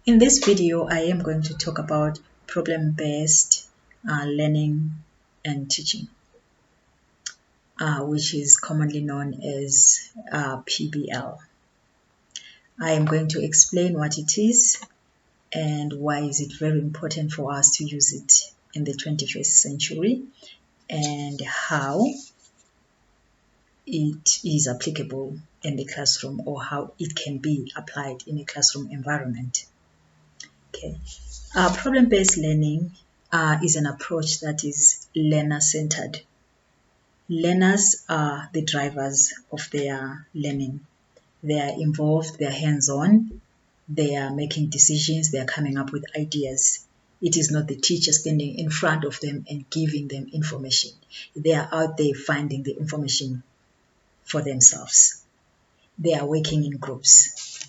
In this video, I am going to talk about problem-based learning and teaching, which is commonly known as PBL. I am going to explain what it is and why is it very important for us to use it in the 21st century, and how it is applicable in the classroom, or how it can be applied in a classroom environment. Okay. Problem-based learning is an approach that is learner-centered. Learners are the drivers of their learning. They are involved, they are hands-on, they are making decisions, they are coming up with ideas. It is not the teacher standing in front of them and giving them information. They are out there finding the information for themselves. They are working in groups.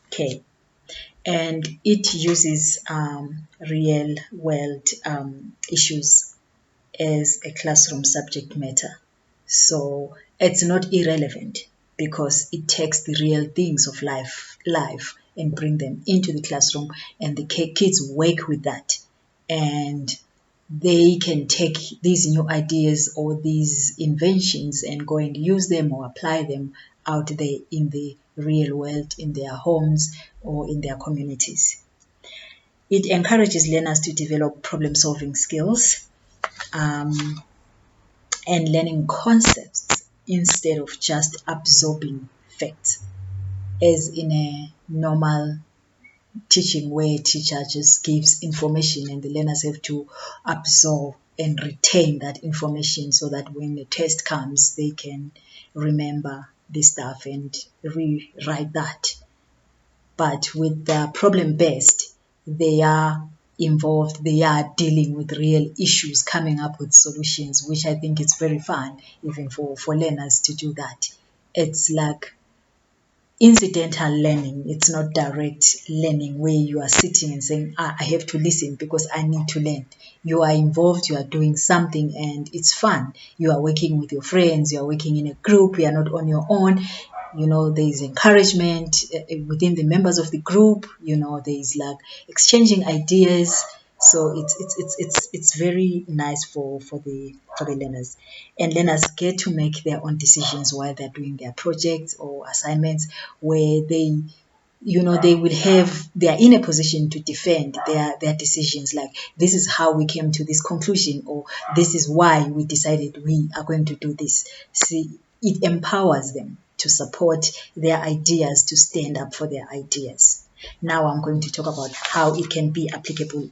Okay. And it uses real world issues as a classroom subject matter. So it's not irrelevant because it takes the real things of life and bring them into the classroom, and the kids work with that, and they can take these new ideas or these inventions and go and use them or apply them out there in the real world, in their homes or in their communities. It encourages learners to develop problem-solving skills and learning concepts instead of just absorbing facts, as in a normal teaching where a teacher just gives information and the learners have to absorb and retain that information so that when the test comes, they can remember the stuff and rewrite that. But with the problem-based, they are involved, they are dealing with real issues, coming up with solutions, which I think is very fun, even for learners to do that. It's like incidental learning. It's not direct learning where you are sitting and saying, I have to listen because I need to learn. You are involved, you are doing something, and it's fun. You are working with your friends, you are working in a group, you are not on your own. There is encouragement within the members of the group. There is like exchanging ideas. So it's very nice for the learners, and learners get to make their own decisions while they're doing their projects or assignments, where they are in a position to defend their decisions, like this is how we came to this conclusion, or this is why we decided we are going to do this. See, it empowers them to support their ideas, to stand up for their ideas. Now I'm going to talk about how it can be applicable.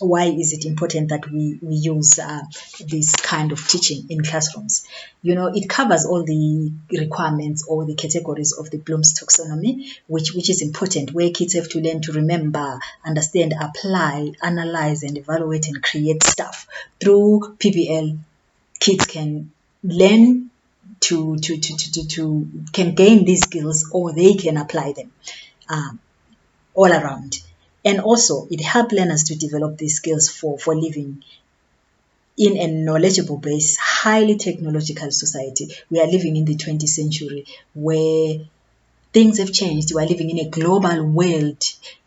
Why is it important that we use this kind of teaching in classrooms? It covers all the requirements or the categories of the Bloom's taxonomy, which is important, where kids have to learn to remember, understand, apply, analyze, and evaluate and create stuff. Through PBL, kids can learn to can gain these skills, or they can apply them all around. And also, it helps learners to develop these skills for living in a knowledgeable base, highly technological society. We are living in the 20th century where things have changed. We are living in a global world.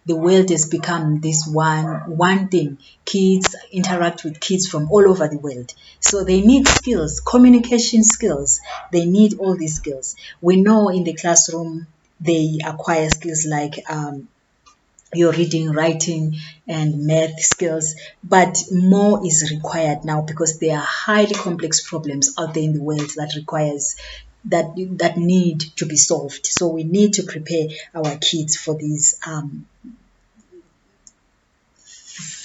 The world has become this one thing. Kids interact with kids from all over the world. So they need skills, communication skills. They need all these skills. We know in the classroom, they acquire skills like your reading, writing, and math skills, but more is required now because there are highly complex problems out there in the world that need to be solved. So we need to prepare our kids for these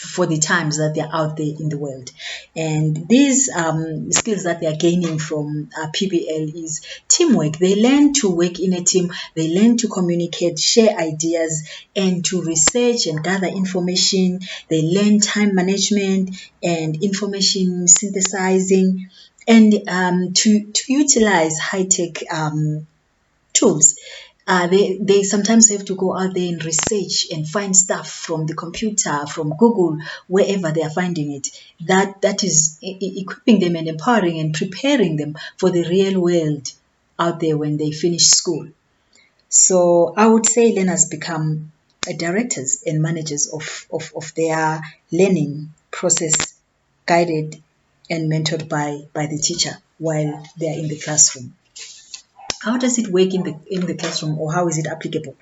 for the times that they're out there in the world. And these skills that they're gaining from PBL is teamwork. They learn to work in a team. They learn to communicate, share ideas, and to research and gather information. They learn time management and information synthesizing, and to utilize high-tech tools. They sometimes have to go out there and research and find stuff from the computer, from Google, wherever they are finding it. That is equipping them and empowering and preparing them for the real world out there when they finish school. So I would say learners become directors and managers of their learning process, guided and mentored by the teacher while they are in the classroom. How does it work in the classroom, or how is it applicable?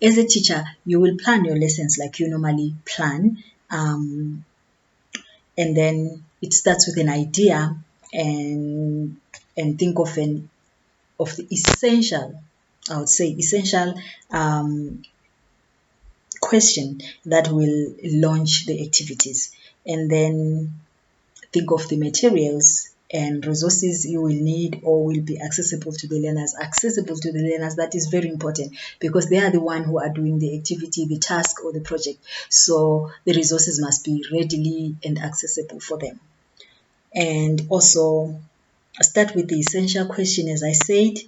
As a teacher, you will plan your lessons like you normally plan, and then it starts with an idea, and think of the essential, I would say essential question that will launch the activities, and then think of the materials and resources you will need or will be accessible to the learners. Accessible to the learners, that is very important, because they are the one who are doing the activity, the task, or the project. So the resources must be readily and accessible for them. And also start with the essential question, as I said,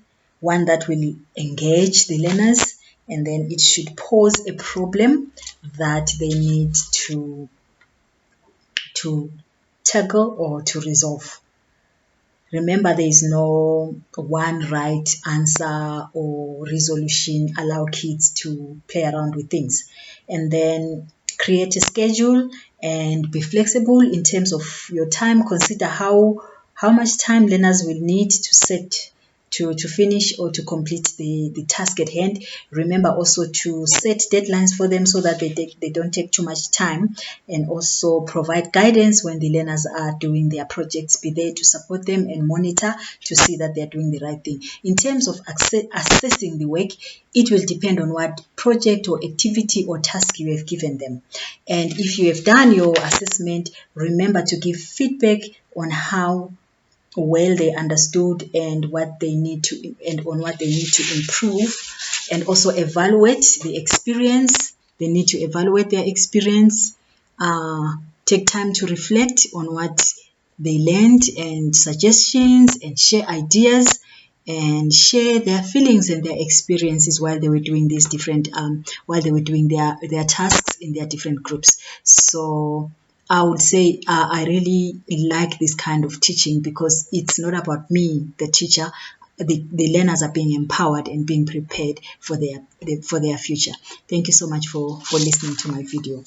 one that will engage the learners, and then it should pose a problem that they need to tackle or to resolve. Remember, there is no one right answer or resolution. Allow kids to play around with things. And then create a schedule and be flexible in terms of your time. Consider how much time learners will need to finish or to complete the task at hand. Remember also to set deadlines for them so that they don't take too much time, and also provide guidance when the learners are doing their projects. Be there to support them and monitor to see that they're doing the right thing. In terms of assessing the work, it will depend on what project or activity or task you have given them. And if you have done your assessment, remember to give feedback on how well they understood and what they need to, and on what they need to improve, and also evaluate the experience. They need to evaluate their experience, take time to reflect on what they learned and suggestions, and share ideas and share their feelings and their experiences while they were doing these different while they were doing their tasks in their different groups. So I would say I really like this kind of teaching, because it's not about me, the teacher. The learners are being empowered and being prepared for their future. Thank you so much for listening to my video.